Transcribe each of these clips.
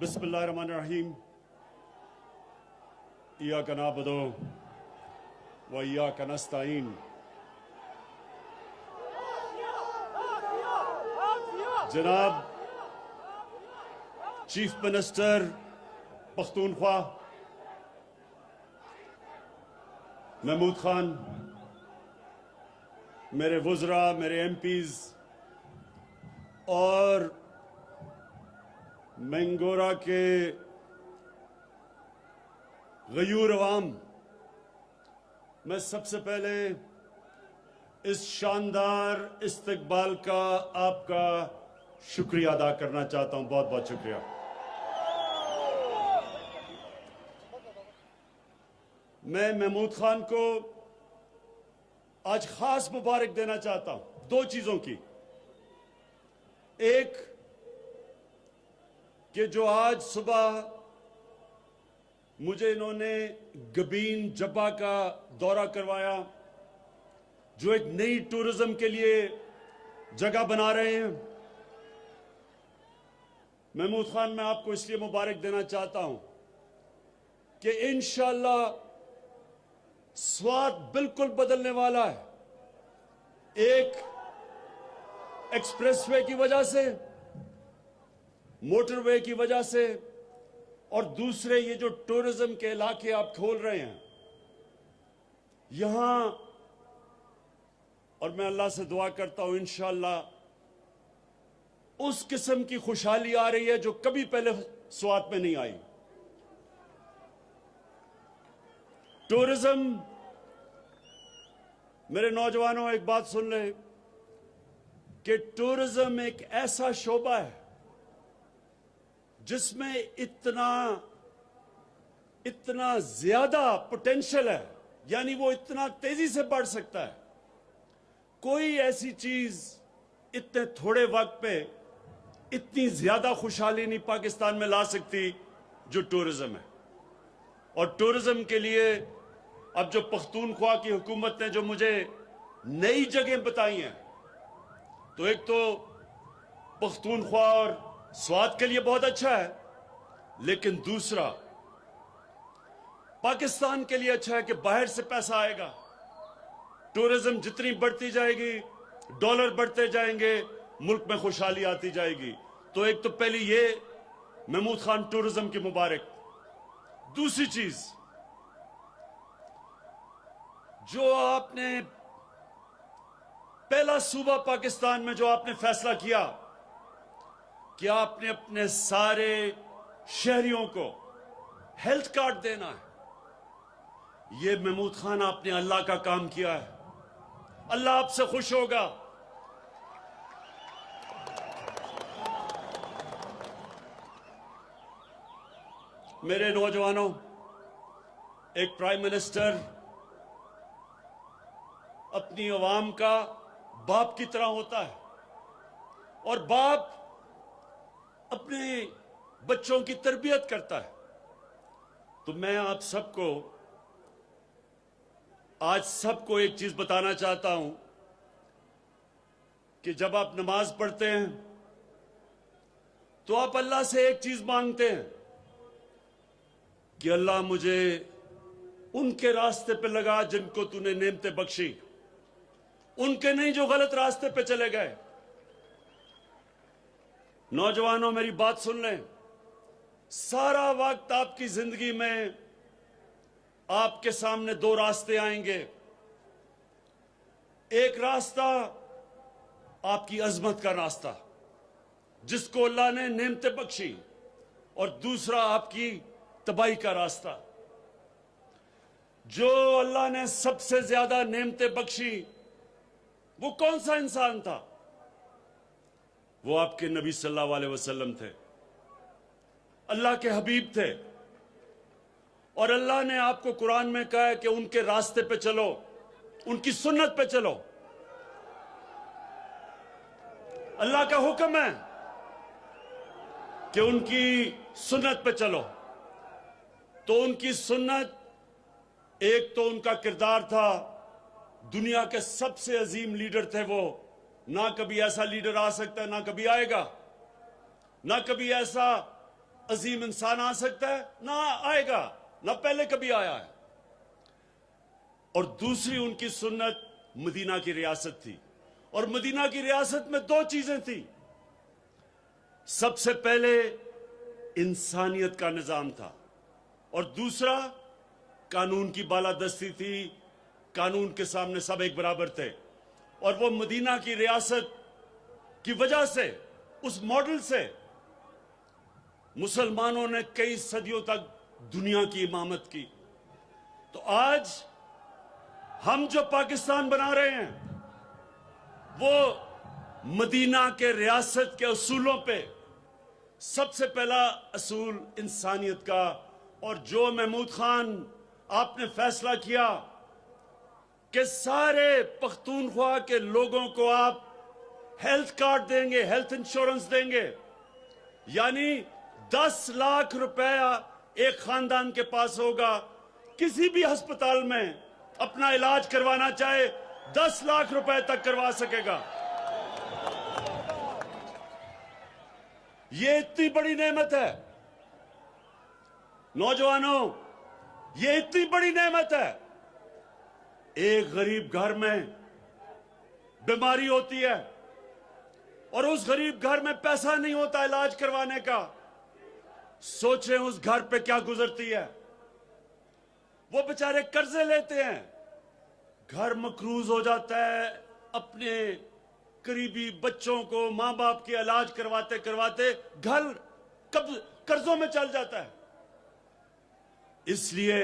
बिस्मिल्लाहिर्रहमानिर्रहीम। इय्याका नअबुदु व इय्याका नस्तईन। जनाब चीफ मिनिस्टर पख्तूनख्वा महमूद खान, मेरे वुज़रा, मेरे एमपीज़ और मैंगोरा के गयूर अवाम, मैं सबसे पहले इस शानदार इस्तकबाल का आपका शुक्रिया अदा करना चाहता हूं। बहुत बहुत शुक्रिया। मैं महमूद खान को आज खास मुबारक देना चाहता हूं दो चीजों की। एक कि जो आज सुबह मुझे इन्होंने गबीन जब्बा का दौरा करवाया, जो एक नई टूरिज्म के लिए जगह बना रहे हैं। महमूद खान, मैं आपको इसलिए मुबारक देना चाहता हूं कि इंशाअल्लाह स्वाद बिल्कुल बदलने वाला है। एक एक्सप्रेसवे की वजह से, मोटरवे की वजह से, और दूसरे ये जो टूरिज्म के इलाके आप खोल रहे हैं यहां, और मैं अल्लाह से दुआ करता हूं इंशाअल्लाह उस किस्म की खुशहाली आ रही है जो कभी पहले स्वात में नहीं आई। टूरिज्म, मेरे नौजवानों एक बात सुन ले कि टूरिज्म एक ऐसा शोबा है जिसमें इतना ज्यादा पोटेंशियल है, यानी वो इतना तेजी से बढ़ सकता है। कोई ऐसी चीज इतने थोड़े वक्त पे इतनी ज्यादा खुशहाली नहीं पाकिस्तान में ला सकती जो टूरिज्म है। और टूरिज्म के लिए अब जो पख्तूनख्वा की हुकूमत ने जो मुझे नई जगह बताई हैं, तो एक तो पख्तूनख्वा और स्वाद के लिए बहुत अच्छा है, लेकिन दूसरा पाकिस्तान के लिए अच्छा है कि बाहर से पैसा आएगा। टूरिज्म जितनी बढ़ती जाएगी, डॉलर बढ़ते जाएंगे, मुल्क में खुशहाली आती जाएगी। तो एक तो पहली ये महमूद खान टूरिज्म की मुबारक। दूसरी चीज, जो आपने पहला सूबा पाकिस्तान में जो आपने फैसला किया कि आपने अपने सारे शहरियों को हेल्थ कार्ड देना है, यह महमूद खान आपने अल्लाह का काम किया है। अल्लाह आपसे खुश होगा। मेरे नौजवानों, एक प्राइम मिनिस्टर अपनी अवाम का बाप की तरह होता है, और बाप अपने बच्चों की तरबियत करता है। तो मैं आप सबको आज एक चीज बताना चाहता हूं कि जब आप नमाज पढ़ते हैं तो आप अल्लाह से एक चीज मांगते हैं कि अल्लाह मुझे उनके रास्ते पे लगा जिनको तूने नेमतें बख्शी, उनके नहीं जो गलत रास्ते पे चले गए। नौजवानों, मेरी बात सुन लें। सारा वक्त आपकी जिंदगी में आपके सामने दो रास्ते आएंगे। एक रास्ता आपकी अजमत का रास्ता, जिसको अल्लाह ने नेमतें बख्शी, और दूसरा आपकी तबाही का रास्ता। जो अल्लाह ने सबसे ज्यादा नेमतें बख्शी, वो कौन सा इंसान था? वो आपके नबी सल्लल्लाहु अलैहि वसल्लम थे, अल्लाह के हबीब थे। और अल्लाह ने आपको कुरान में कहा है कि उनके रास्ते पे चलो, उनकी सुन्नत पे चलो। अल्लाह का हुक्म है कि उनकी सुन्नत पे चलो। तो उनकी सुन्नत, एक तो उनका किरदार था, दुनिया के सबसे अजीम लीडर थे वो। ना कभी ऐसा लीडर आ सकता है, ना कभी आएगा, ना कभी ऐसा अजीम इंसान आ सकता है, ना आएगा, ना पहले कभी आया है। और दूसरी उनकी सुन्नत मदीना की रियासत थी, और मदीना की रियासत में दो चीजें थी। सबसे पहले इंसानियत का निजाम था, और दूसरा कानून की बालादस्ती थी। कानून के सामने सब एक बराबर थे। और वो मदीना की रियासत की वजह से, उस मॉडल से मुसलमानों ने कई सदियों तक दुनिया की इमामत की। तो आज हम जो पाकिस्तान बना रहे हैं वो मदीना के रियासत के असूलों पे, सबसे पहला असूल इंसानियत का। और जो महमूद खान आपने फैसला किया कि सारे पख्तूनख्वा के लोगों को आप हेल्थ कार्ड देंगे, हेल्थ इंश्योरेंस देंगे, यानी 10 लाख रुपया एक खानदान के पास होगा। किसी भी अस्पताल में अपना इलाज करवाना चाहे 10 लाख रुपए तक करवा सकेगा। ये इतनी बड़ी नेमत है नौजवानों, ये इतनी बड़ी नेमत है। एक गरीब घर में बीमारी होती है और उस गरीब घर में पैसा नहीं होता इलाज करवाने का। सोचें उस घर पे क्या गुजरती है। वो बेचारे कर्जे लेते हैं, घर मकरूज हो जाता है, अपने करीबी बच्चों को, मां बाप के इलाज करवाते करवाते घर कब कर्जों में चल जाता है। इसलिए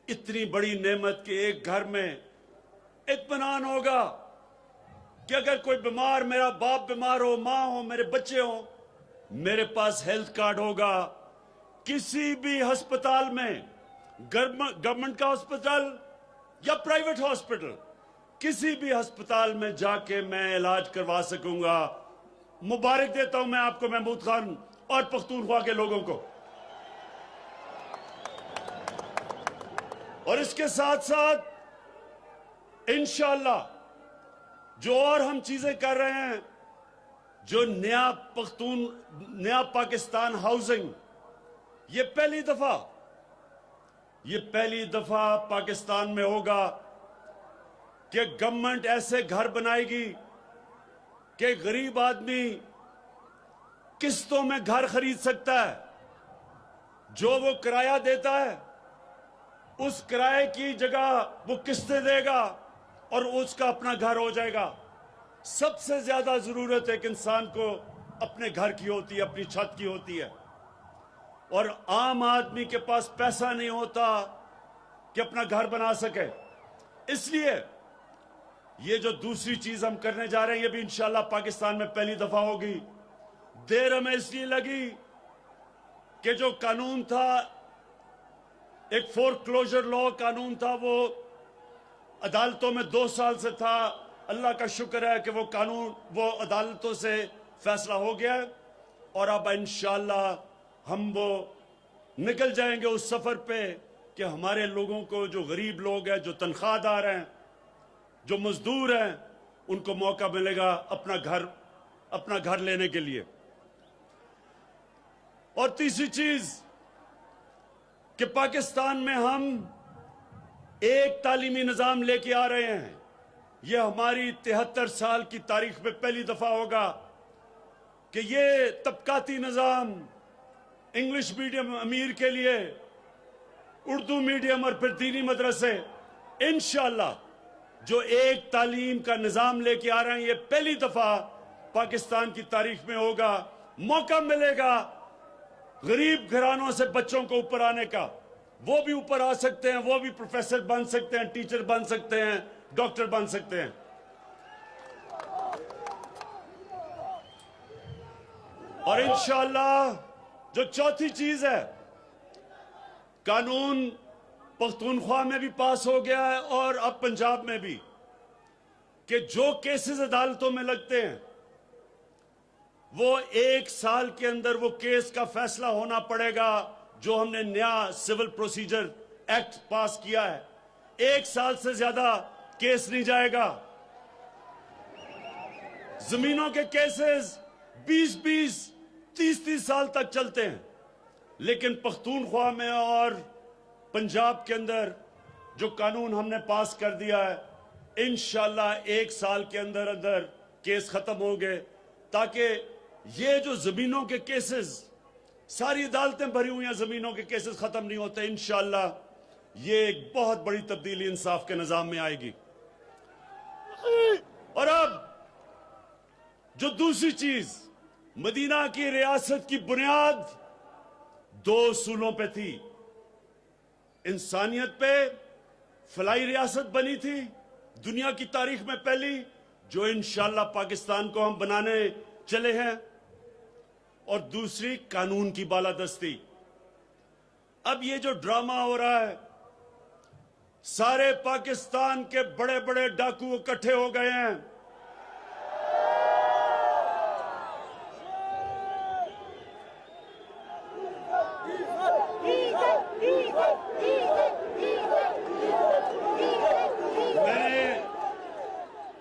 इतनी बड़ी नेमत के एक घर में इत्मीनान होगा कि अगर कोई बीमार, मेरा बाप बीमार हो, मां हो, मेरे बच्चे हो, मेरे पास हेल्थ कार्ड होगा। किसी भी अस्पताल में, गवर्नमेंट का अस्पताल या प्राइवेट हॉस्पिटल, किसी भी अस्पताल में जाके मैं इलाज करवा सकूंगा। मुबारक देता हूं मैं आपको, महमूद खान और पख्तूनख्वा के लोगों को। और इसके साथ साथ इंशाअल्लाह जो और हम चीजें कर रहे हैं, जो नया पाकिस्तान हाउसिंग, ये पहली दफा पाकिस्तान में होगा कि गवर्नमेंट ऐसे घर बनाएगी कि गरीब आदमी किस्तों में घर खरीद सकता है। जो वो किराया देता है उस किराए की जगह वो किस्तें देगा और उसका अपना घर हो जाएगा। सबसे ज्यादा जरूरत एक इंसान को अपने घर की होती है, अपनी छत की होती है, और आम आदमी के पास पैसा नहीं होता कि अपना घर बना सके। इसलिए ये जो दूसरी चीज हम करने जा रहे हैं, ये भी इंशाल्लाह पाकिस्तान में पहली दफा होगी। देर हमें इसलिए लगी कि जो कानून था, एक फोरक्लोजर लॉ कानून था, वो अदालतों में 2 साल से था। अल्लाह का शुक्र है कि वो कानून, वो अदालतों से फैसला हो गया है, और अब इंशाअल्लाह हम वो निकल जाएंगे उस सफर पे कि हमारे लोगों को, जो गरीब लोग हैं, जो तनख्वाहदार हैं, जो मजदूर हैं, उनको मौका मिलेगा अपना घर लेने के लिए। और तीसरी चीज कि पाकिस्तान में हम एक तालीमी निजाम लेके आ रहे हैं। यह हमारी 73 साल की तारीख में पहली दफा होगा कि ये तबकाती निजाम, इंग्लिश मीडियम अमीर के लिए, उर्दू मीडियम और फिर दीनी मदरसे, इंशाअल्लाह जो एक तालीम का निजाम लेके आ रहे हैं, ये पहली दफा पाकिस्तान की तारीख में होगा। मौका मिलेगा गरीब घरानों से बच्चों को ऊपर आने का। वो भी ऊपर आ सकते हैं, वो भी प्रोफेसर बन सकते हैं, टीचर बन सकते हैं, डॉक्टर बन सकते हैं। और इंशाअल्लाह जो चौथी चीज है, कानून पख्तूनख्वा में भी पास हो गया है और अब पंजाब में भी, कि जो केसेस अदालतों में लगते हैं वो 1 साल के अंदर वो केस का फैसला होना पड़ेगा। जो हमने नया सिविल प्रोसीजर एक्ट पास किया है, 1 साल से ज्यादा केस नहीं जाएगा। जमीनों के केसेस 20-20, 30-30 साल तक चलते हैं। लेकिन पख्तूनख्वा में और पंजाब के अंदर जो कानून हमने पास कर दिया है, इंशाल्लाह 1 साल के अंदर अंदर केस खत्म होंगे, ताकि ये जो जमीनों के केसेस, सारी अदालतें भरी हुई हैं, जमीनों के केसेस खत्म नहीं होते। इंशाल्लाह ये एक बहुत बड़ी तब्दीली इंसाफ के निजाम में आएगी। और अब जो दूसरी चीज, मदीना की रियासत की बुनियाद 2 उसूलों पे थी। इंसानियत पे फलाई रियासत बनी थी, दुनिया की तारीख में पहली, जो इंशाल्लाह पाकिस्तान को हम बनाने चले हैं। और दूसरी कानून की बालादस्ती। अब ये जो ड्रामा हो रहा है, सारे पाकिस्तान के बड़े बड़े डाकू इकट्ठे हो गए हैं।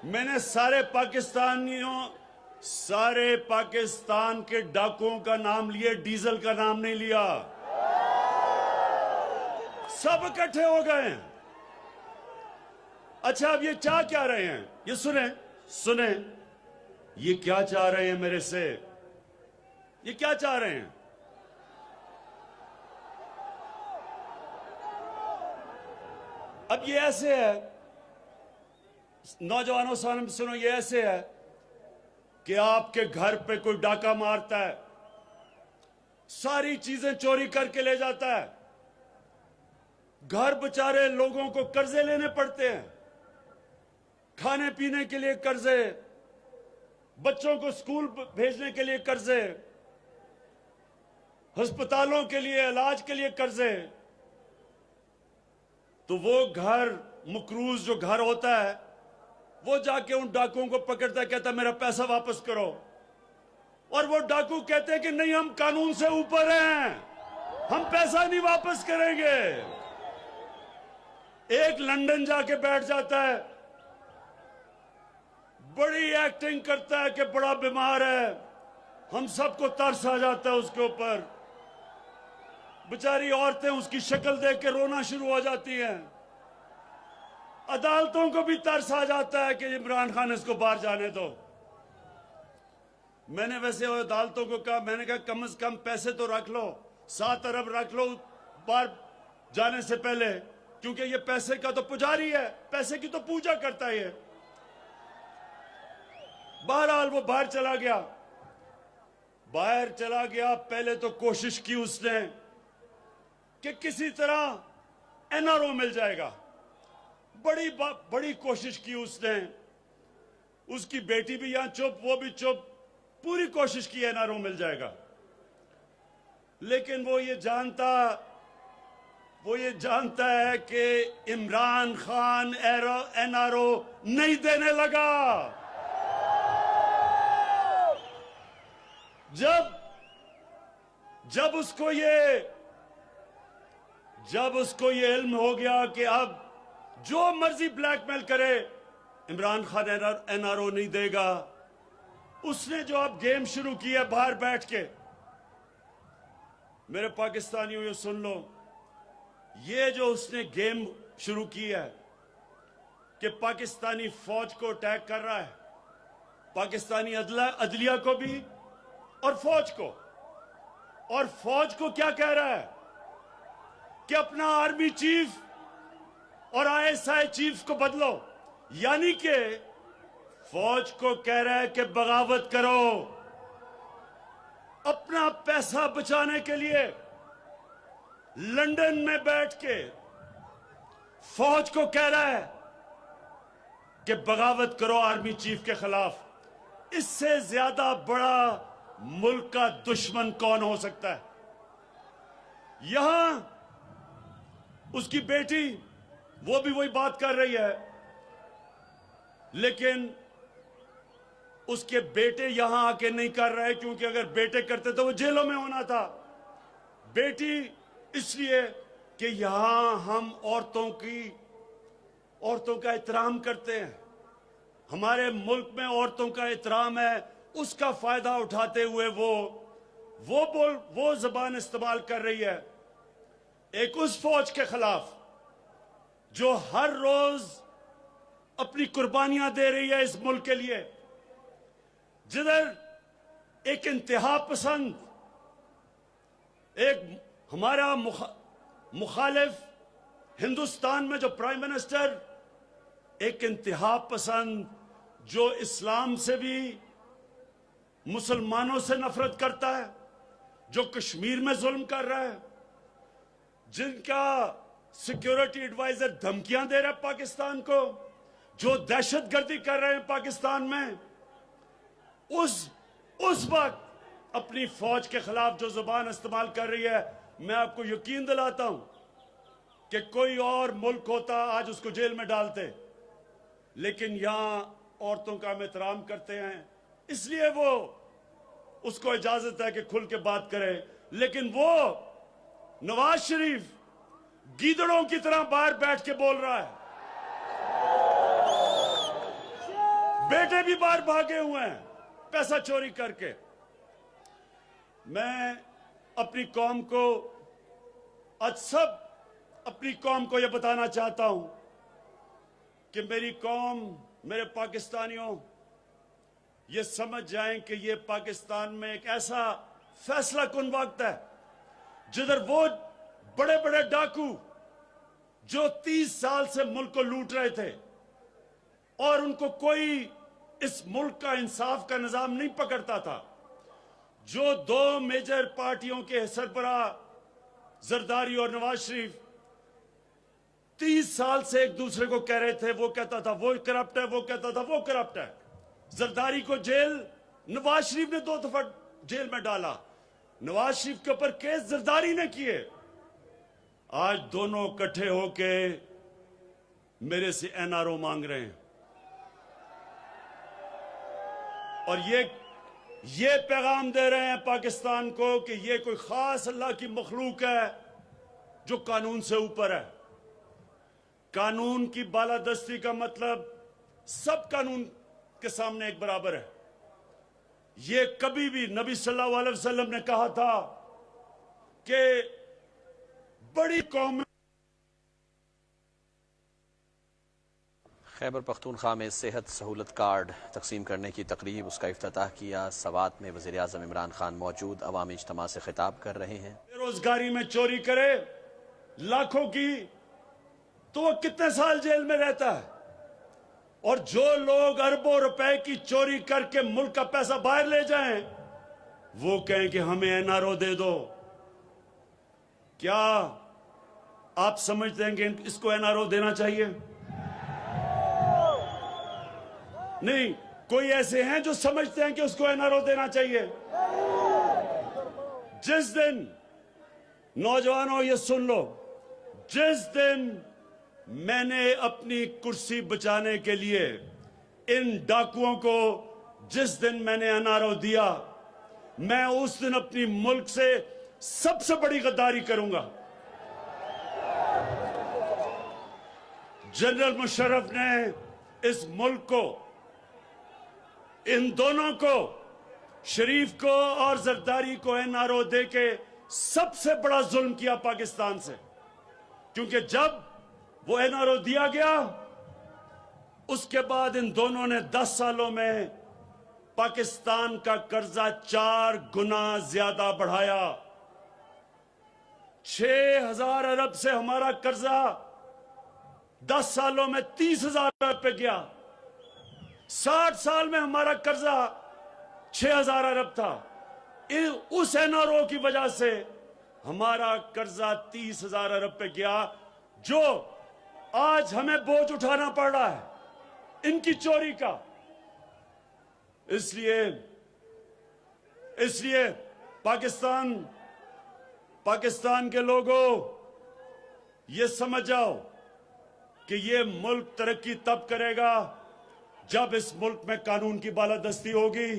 मैंने सारे पाकिस्तान के डाकुओं का नाम लिए, डीजल का नाम नहीं लिया। सब इकट्ठे हो गए हैं। अच्छा, अब ये चाह क्या रहे हैं? ये सुने, ये क्या चाह रहे हैं मेरे से? ये क्या चाह रहे हैं? अब ये ऐसे है, नौजवानों सुनो, ये ऐसे है कि आपके घर पे कोई डाका मारता है, सारी चीजें चोरी करके ले जाता है, घर बेचारे लोगों को कर्जे लेने पड़ते हैं, खाने पीने के लिए कर्जे, बच्चों को स्कूल भेजने के लिए कर्जे, अस्पतालों के लिए इलाज के लिए कर्जे। तो वो घर, मकरूज जो घर होता है, वो जाके उन डाकुओं को पकड़ता है, कहता है मेरा पैसा वापस करो। और वो डाकू कहते हैं कि नहीं, हम कानून से ऊपर हैं, हम पैसा नहीं वापस करेंगे। एक लंदन जाके बैठ जाता है, बड़ी एक्टिंग करता है कि बड़ा बीमार है, हम सबको तरस आ जाता है उसके ऊपर। बेचारी औरतें उसकी शक्ल देख के रोना शुरू हो जाती हैं। अदालतों को भी तरस आ जाता है कि इमरान खान इसको बाहर जाने दो। मैंने वैसे अदालतों को कहा, मैंने कहा कम से कम पैसे तो रख लो, 7 अरब रख लो बाहर जाने से पहले, क्योंकि ये पैसे का तो पुजारी है, पैसे की तो पूजा करता है। बहरहाल वो बाहर चला गया। पहले तो कोशिश की उसने कि किसी तरह एनआरओ मिल जाएगा, बड़ी कोशिश की उसने। उसकी बेटी भी यहां चुप, वो भी चुप, पूरी कोशिश की एनआरओ मिल जाएगा। लेकिन वो ये जानता है कि इमरान खान एनआरओ नहीं देने लगा। जब उसको ये इल्म हो गया कि अब जो मर्जी ब्लैकमेल करे, इमरान खान एनआरओ नहीं देगा, उसने जो अब गेम शुरू किया बाहर बैठ के, मेरे पाकिस्तानियों ये सुन लो, ये जो उसने गेम शुरू की है कि पाकिस्तानी फौज को अटैक कर रहा है, पाकिस्तानी अदलिया को भी और फौज को क्या कह रहा है कि अपना आर्मी चीफ और आईएसआई चीफ को बदलो। यानी कि फौज को कह रहा है कि बगावत करो, अपना पैसा बचाने के लिए लंदन में बैठ के फौज को कह रहा है कि बगावत करो आर्मी चीफ के खिलाफ। इससे ज्यादा बड़ा मुल्क का दुश्मन कौन हो सकता है? यहां उसकी बेटी, वो भी वही बात कर रही है, लेकिन उसके बेटे यहां आके नहीं कर रहे, क्योंकि अगर बेटे करते तो वो जेलों में होना था। बेटी इसलिए कि यहां हम औरतों का एहतराम करते हैं, हमारे मुल्क में औरतों का एहतराम है। उसका फायदा उठाते हुए वो वो जबान इस्तेमाल कर रही है एक उस फौज के खिलाफ जो हर रोज अपनी कुर्बानियां दे रही है इस मुल्क के लिए, जिधर एक इंतहा पसंद, एक हमारा मुखालिफ हिंदुस्तान में जो प्राइम मिनिस्टर, एक इंतहा पसंद जो इस्लाम से भी मुसलमानों से नफरत करता है, जो कश्मीर में जुल्म कर रहा है, जिनका सिक्योरिटी एडवाइजर धमकियां दे रहा है पाकिस्तान को, जो दहशतगर्दी कर रहे हैं पाकिस्तान में, उस वक्त अपनी फौज के खिलाफ जो जुबान इस्तेमाल कर रही है, मैं आपको यकीन दिलाता हूं कि कोई और मुल्क होता आज उसको जेल में डालते, लेकिन यहां औरतों का हम एहतराम करते हैं, इसलिए वो उसको इजाजत है कि खुल के बात करे। लेकिन वो नवाज शरीफ गीदड़ों की तरह बाहर बैठ के बोल रहा है, बेटे भी बाहर भागे हुए हैं पैसा चोरी करके। मैं अपनी कौम को, आज सब अपनी कौम को यह बताना चाहता हूं कि मेरी कौम, मेरे पाकिस्तानियों, ये समझ जाएं कि ये पाकिस्तान में एक ऐसा फैसला कुन वक्त है जिधर वो बड़े बड़े डाकू जो 30 साल से मुल्क को लूट रहे थे और उनको कोई इस मुल्क का इंसाफ का निजाम नहीं पकड़ता था, जो दो मेजर पार्टियों के सरबराह जरदारी और नवाज शरीफ 30 साल से एक दूसरे को कह रहे थे, वो कहता था वो करप्ट है, वो कहता था वो करप्ट है। जरदारी को जेल नवाज शरीफ ने 2 दफा जेल में डाला, नवाज शरीफ के ऊपर केस जरदारी ने किए। आज दोनों इकट्ठे होके मेरे से एनआरओ मांग रहे हैं और ये पैगाम दे रहे हैं पाकिस्तान को कि ये कोई खास अल्लाह की मखलूक है जो कानून से ऊपर है। कानून की बालादस्ती का मतलब सब कानून के सामने एक बराबर है। ये कभी भी नबी सल्लल्लाहु अलैहि वसल्लम ने कहा था कि बड़ी कौम। खैबर पख्तूनख्वा में सेहत सहूलत कार्ड तकसीम करने की तकरीब, उसका इफ्तिताह किया। सवात में वज़ीर आज़म इमरान खान मौजूद अवामी इज्तिमा से खिताब कर रहे हैं। बेरोजगारी में चोरी करे लाखों की तो वो कितने साल जेल में रहता है, और जो लोग अरबों रुपए की चोरी करके मुल्क का पैसा बाहर ले जाएं, वो कहें कि हमें एनआरओ दे दो। क्या आप समझते हैं कि इसको एनआरओ देना चाहिए? नहीं, कोई ऐसे हैं जो समझते हैं कि उसको एनआरओ देना चाहिए। जिस दिन, नौजवानों ये सुन लो, जिस दिन मैंने अपनी कुर्सी बचाने के लिए इन डाकुओं को, जिस दिन मैंने एनआरओ दिया, मैं उस दिन अपनी मुल्क से सबसे बड़ी गद्दारी करूंगा। जनरल मुशर्रफ ने इस मुल्क को, इन दोनों को, शरीफ को और जरदारी को एनआरओ दे के सबसे बड़ा जुल्म किया पाकिस्तान से, क्योंकि जब वो एनआरओ दिया गया उसके बाद इन दोनों ने 10 सालों में पाकिस्तान का कर्जा 4 गुना ज्यादा बढ़ाया। 6,000 अरब से हमारा कर्जा 10 सालों में 30,000 अरब पे गया। 60 साल में हमारा कर्जा 6,000 अरब था। उस एनआरओ की वजह से हमारा कर्जा 30,000 अरब पे गया, जो आज हमें बोझ उठाना पड़ रहा है इनकी चोरी का। इसलिए पाकिस्तान के लोगों, ये समझ जाओ कि ये मुल्क तरक्की तब करेगा जब इस मुल्क में कानून की बालादस्ती होगी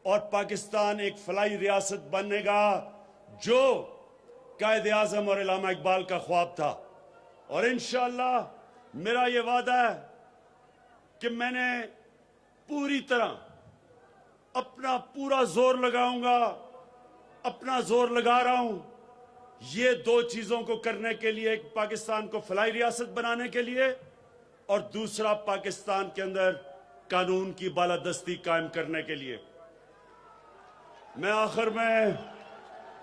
और पाकिस्तान एक फलाई रियासत बनेगा, जो कायदे आजम और इल्लामा इकबाल का ख्वाब था। और इंशाअल्लाह मेरा ये वादा है कि मैंने पूरी तरह अपना पूरा जोर लगाऊंगा अपना जोर लगा रहा हूं ये दो चीजों को करने के लिए, एक पाकिस्तान को फलाई रियासत बनाने के लिए और दूसरा पाकिस्तान के अंदर कानून की बालादस्ती कायम करने के लिए। मैं आखिर में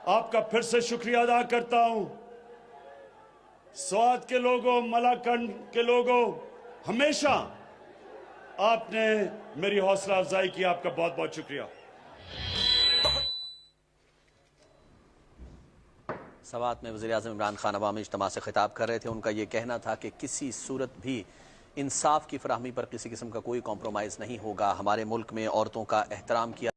आपका फिर से शुक्रिया अदा करता हूं। स्वात के लोगों, मलाकंड के लोगों, हमेशा आपने मेरी हौसला अफजाई की। आपका बहुत बहुत शुक्रिया। सवात में वज़ीर-ए-आज़म इमरान खान अवामी इज्तिमा से खिताब कर रहे थे। उनका यह कहना था कि किसी सूरत भी इंसाफ की फराहमी पर किसी किस्म का कोई कॉम्प्रोमाइज़ नहीं होगा। हमारे मुल्क में औरतों का एहतराम किया